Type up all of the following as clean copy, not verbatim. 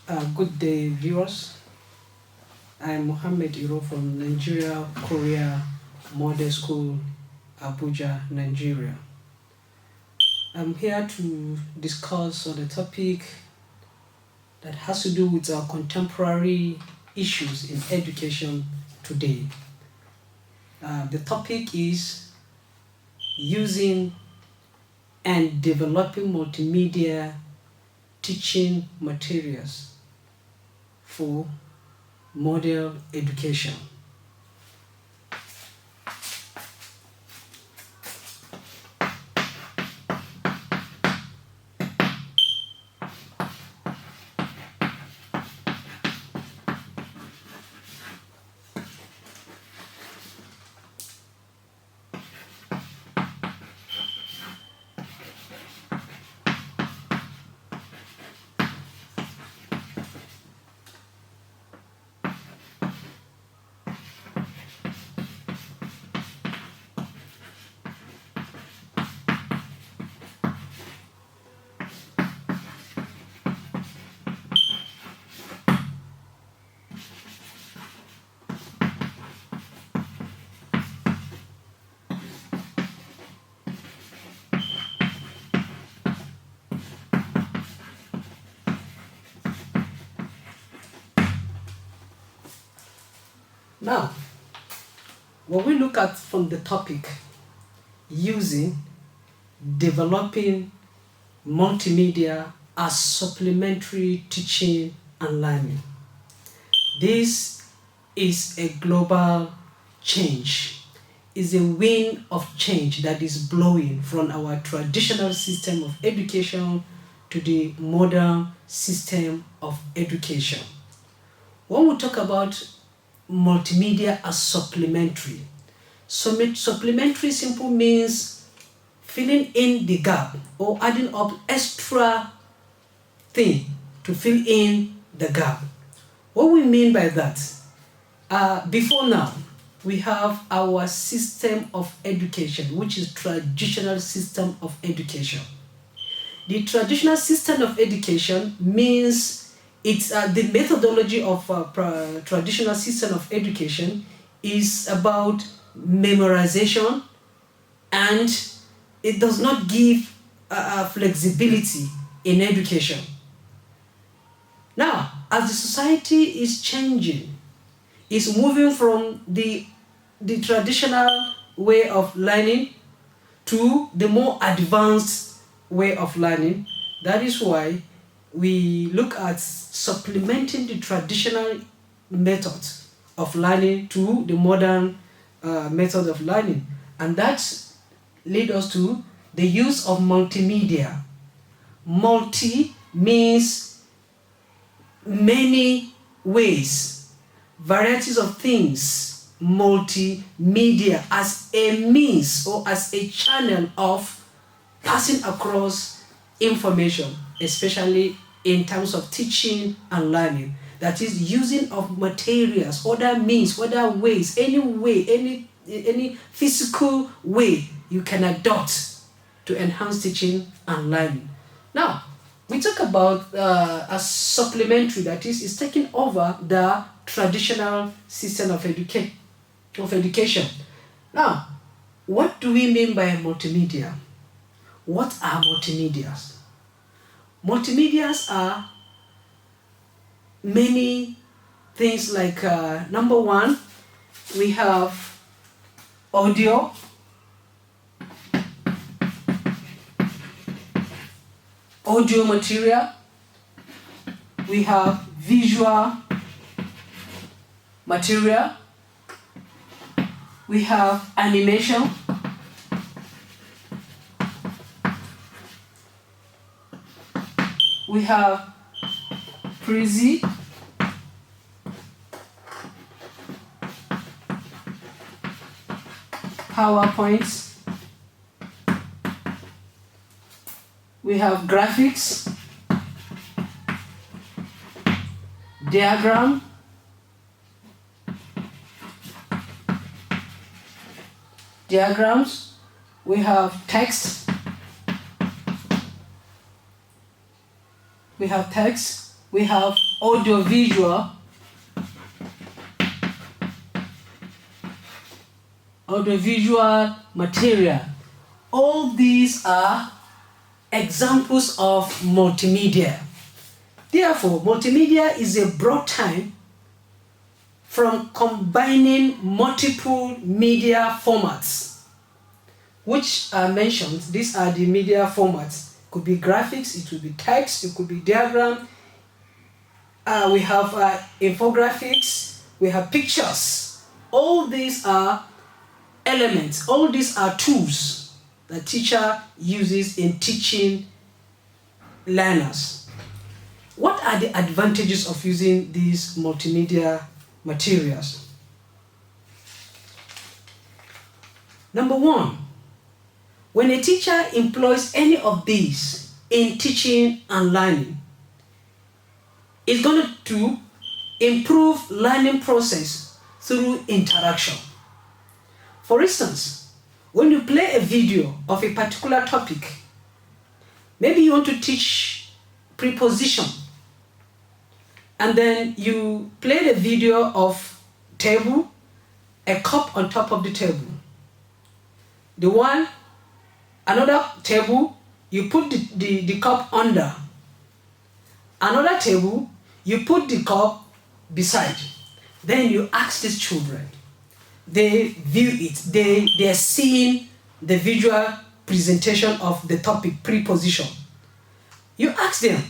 Good day, viewers. I'm Mohammed from Nigeria, Korea Model School, Abuja, Nigeria. I'm here to discuss on a topic that has to do with our contemporary issues in education today. The topic is using and developing multimedia teaching materials for model education. Now, when we look at from the topic, using, developing multimedia as supplementary teaching and learning. This is a global change, is a wind of change that is blowing from our traditional system of education to the modern system of education. When we talk about multimedia as supplementary, supplementary simple means filling in the gap or adding up extra thing to fill in the gap. What we mean by that, before now, we have our system of education, which is traditional system of education. The traditional system of education means it's the methodology of traditional system of education is about memorization, and it does not give flexibility in education. Now, as the society is changing, is moving from the traditional way of learning to the more advanced way of learning. That is why we look at supplementing the traditional method of learning to the modern method of learning. And that leads us to the use of multimedia. Multi means many ways, varieties of things. Multimedia as a means or as a channel of passing across information, especially in terms of teaching and learning. That is using of materials, other means, other ways, any way, any physical way you can adopt to enhance teaching and learning. Now, we talk about a supplementary, that is taking over the traditional system of education. Now, what do we mean by multimedia? What are multimedias? Multimedias are many things like, number one, we have audio, material, we have visual material, we have animation, we have Prezi, PowerPoints, we have graphics, diagram, diagrams, we have text, we have audiovisual material. All these are examples of multimedia. Therefore, multimedia is a broad term from combining multiple media formats, which are mentioned. These are the media formats. It could be graphics, it could be text, it could be diagram. We have infographics, we have pictures. All these are elements, all these are tools the teacher uses in teaching learners. What are the advantages of using these multimedia materials? Number one, when a teacher employs any of these in teaching and learning, it's going to improve learning process through interaction. For instance, when you play a video of a particular topic, maybe you want to teach preposition, and then you play the video of table, a cup on top of the table. Another table, you put the cup under. Another table, you put the cup beside. Then you ask these children. They view it. They are seeing the visual presentation of the topic, preposition. You ask them,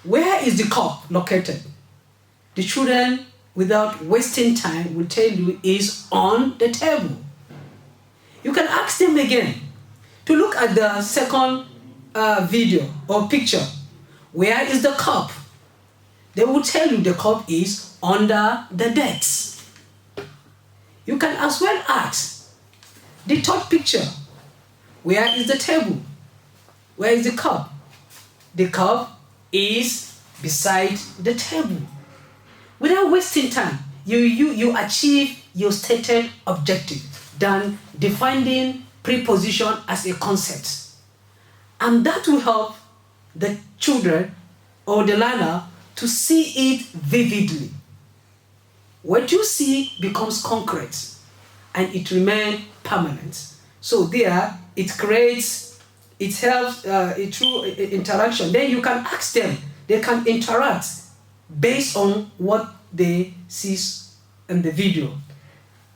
where is the cup located? The children, without wasting time, will tell you is on the table. You can ask them again to look at the second video or picture. Where is the cup? They will tell you the cup is under the desk. You can as well ask the third picture. Where is the table? Where is the cup? The cup is beside the table. Without wasting time, you achieve your stated objective than defining preposition as a concept. And that will help the children or the learner to see it vividly. What you see becomes concrete and it remains permanent. So there, it helps through interaction. Then you can ask them, they can interact based on what they see in the video.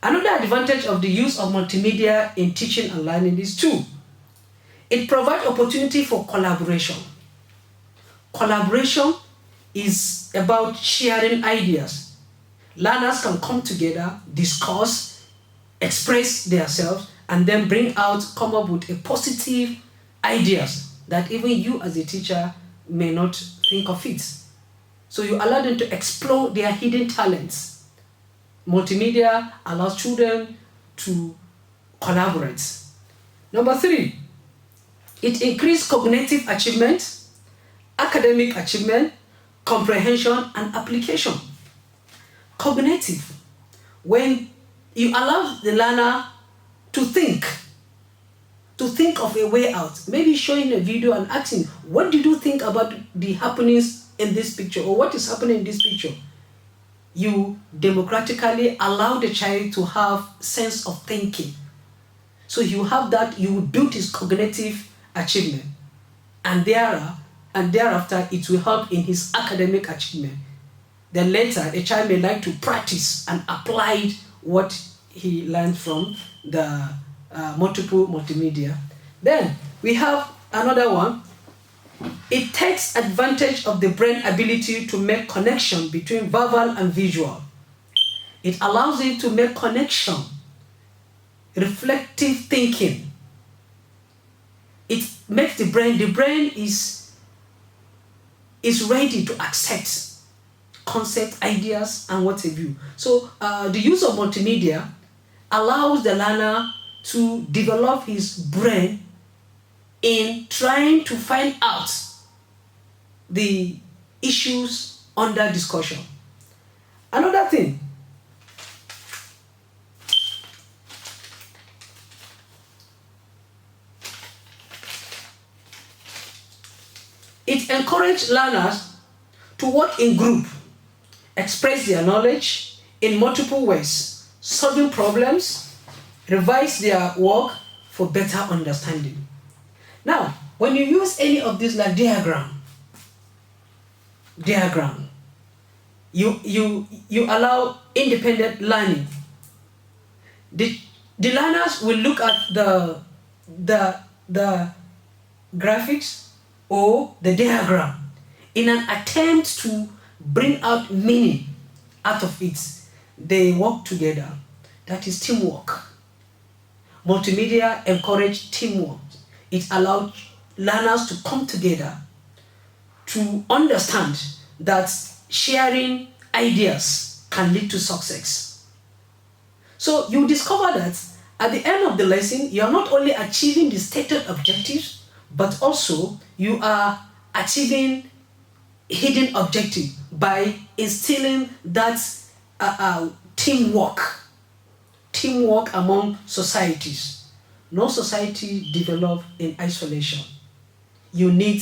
Another advantage of the use of multimedia in teaching and learning is it provides opportunity for collaboration. Collaboration is about sharing ideas. Learners can come together, discuss, express themselves, and then come up with a positive ideas that even you as a teacher may not think of it. So you allow them to explore their hidden talents. Multimedia allows children to collaborate. Number 3, it increases cognitive achievement, academic achievement, comprehension, and application. Cognitive, when you allow the learner to think of a way out, maybe showing a video and asking, what did you think about the happenings in this picture, or what is happening in this picture? You democratically allow the child to have sense of thinking. So you have that, you will build his cognitive achievement, and thereafter it will help in his academic achievement. Then later, a child may like to practice and apply what he learned from the multiple multimedia. Then we have another one. It takes advantage of the brain ability to make connection between verbal and visual. It allows it to make connection, reflective thinking. It makes the brain is ready to accept concept, ideas, and what have you. So the use of multimedia allows the learner to develop his brain in trying to find out the issues under discussion. Another thing, it encourages learners to work in group, express their knowledge in multiple ways, solving problems, revise their work for better understanding. Now, when you use any of these like diagram, you allow independent learning. The learners will look at the graphics or the diagram in an attempt to bring out meaning out of it. They work together. That is teamwork. Multimedia encourage teamwork. It allows learners to come together to understand that sharing ideas can lead to success. So you discover that at the end of the lesson, you are not only achieving the stated objectives, but also you are achieving hidden objective by instilling that teamwork among societies. No society develops in isolation. You need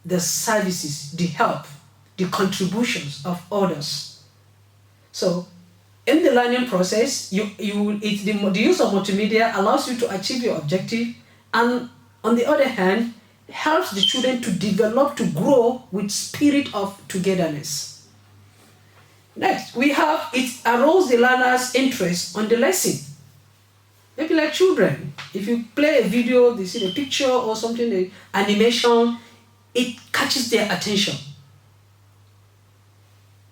the services, the help, the contributions of others. So in the learning process, the use of multimedia allows you to achieve your objective, and on the other hand, helps the children to develop, to grow with spirit of togetherness. Next, we have it arouse the learner's interest on the lesson. Maybe like children, if you play a video, they see the picture or something, the animation, it catches their attention.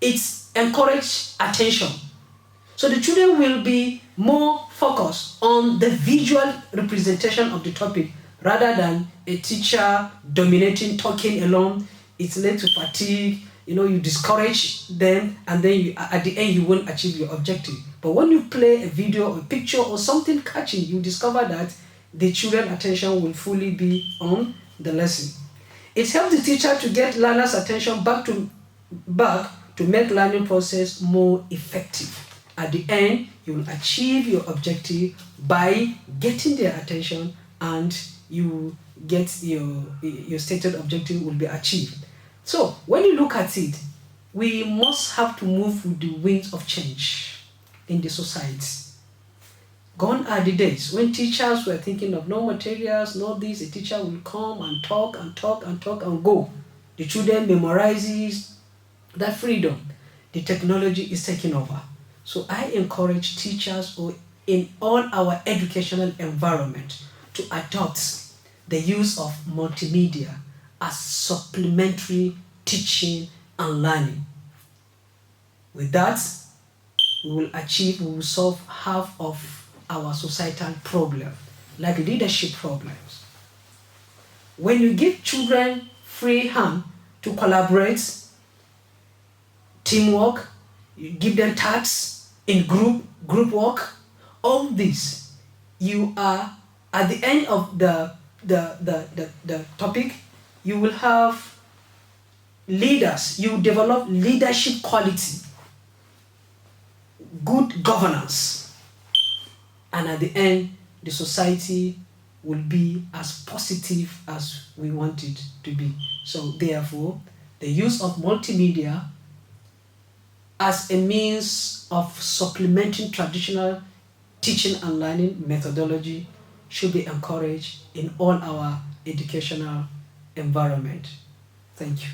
It encourages attention. So the children will be more focused on the visual representation of the topic rather than a teacher dominating, talking alone. It's led to fatigue. You discourage them, and then at the end you won't achieve your objective. But when you play a video or a picture or something catching, you discover that the children's attention will fully be on the lesson. It helps the teacher to get learners' attention back to make learning process more effective. At the end, you will achieve your objective by getting their attention, and you get your stated objective will be achieved. So when you look at it, we must have to move with the winds of change in the society. Gone are the days when teachers were thinking of no materials, no this. A teacher will come and talk and go. The children memorizes. That freedom, the technology is taking over. So I encourage teachers in all our educational environment to adopt the use of multimedia as supplementary teaching and learning. With that, we will solve half of our societal problem, like leadership problems. When you give children free hand to collaborate, teamwork, you give them tasks in group work, all this, you are at the end of the topic, you will have leaders. You develop leadership quality, good governance, and at the end, the society will be as positive as we want it to be. So therefore, the use of multimedia as a means of supplementing traditional teaching and learning methodology should be encouraged in all our educational environment. Thank you.